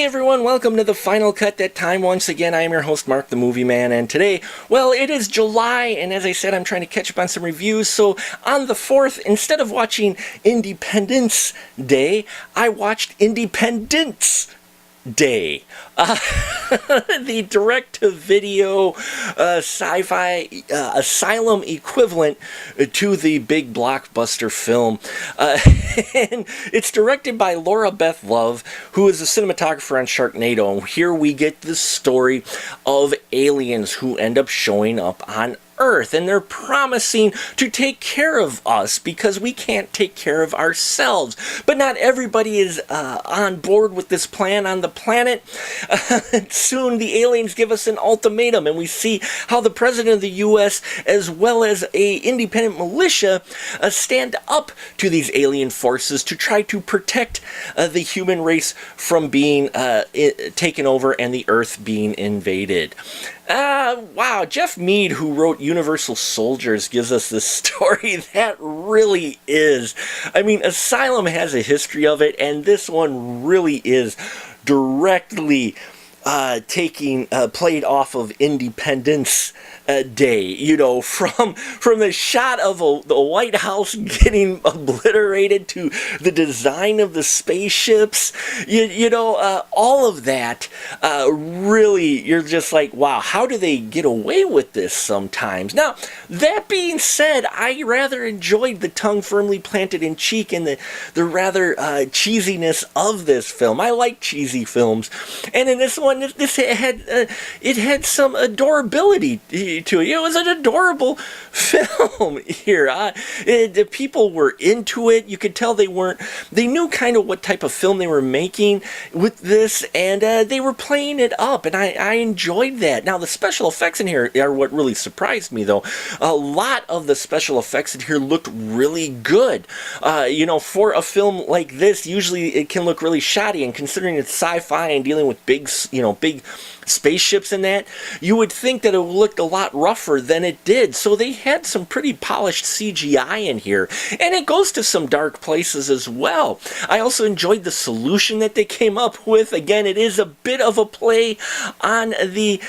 everyone, welcome to the Final Cut That Time. Once again, I am your host, Mark the Movie Man, and today, well, it is July, and as I said, I'm trying to catch up on some reviews, so on the 4th, instead of watching Independence Day, I watched Independence Day. The direct-to-video sci-fi asylum equivalent to the big blockbuster film. And it's directed by Laura Beth Love, who is a cinematographer on Sharknado. And here we get the story of aliens who end up showing up on Earth, and they're promising to take care of us because we can't take care of ourselves. But not everybody is on board with this plan on the planet. Soon the aliens give us an ultimatum, and we see how the president of the U.S. as well as a independent militia stand up to these alien forces to try to protect the human race from being taken over and the Earth being invaded. Wow, Jeff Mead, who wrote Universal Soldiers, gives us this story that really is. I mean, Asylum has a history of it, and this one really is directly played off of Independence Day, you know, from the shot of the White House getting obliterated to the design of the spaceships, all of that, really, you're just like, wow, how do they get away with this sometimes? Now, that being said, I rather enjoyed the tongue firmly planted in cheek and the rather cheesiness of this film. I like cheesy films, and in this one, it had some adorability to it. It was an adorable film here. The people were into it. You could tell they knew kind of what type of film they were making with this, and they were playing it up, and I enjoyed that. Now, the special effects in here are what really surprised me, though. A lot of the special effects in here looked really good. For a film like this, usually it can look really shoddy, and considering it's sci-fi and dealing with big spaceships and that, you would think that it looked a lot rougher than it did. So they had some pretty polished CGI in here, and it goes to some dark places as well. I also enjoyed the solution that they came up with. Again, it is a bit of a play on the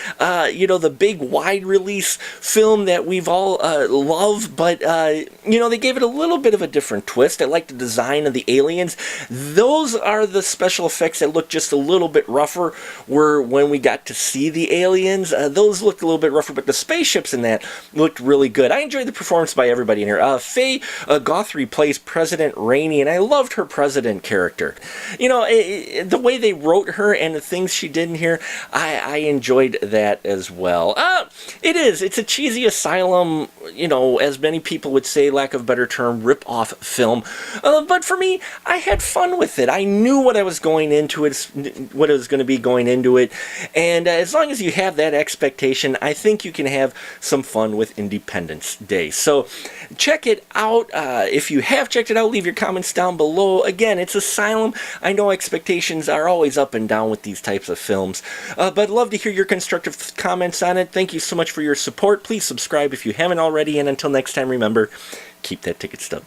big wide release film that we've all loved, but they gave it a little bit of a different twist. I like the design of the aliens. Those are the special effects that look just a little bit rougher, were when we got to see the aliens. Those looked a little bit rougher, but the spaceships in that looked really good. I enjoyed the performance by everybody in here. Faye Guthrie plays President Rainey, and I loved her president character. The way they wrote her and the things she did in here, I enjoyed that as well. It's a cheesy asylum, as many people would say, lack of a better term, rip-off film. But for me, I had fun with it. I knew what I was going into it, what it was going to be going into it, and as long as you have that expectation, I think you can have some fun with Independence Day. So check it out. If you have checked it out, leave your comments down below. Again, it's Asylum. I know expectations are always up and down with these types of films, but I'd love to hear your constructive comments on it. Thank you so much for your support. Please subscribe if you haven't already, and until next time, remember, keep that ticket stub.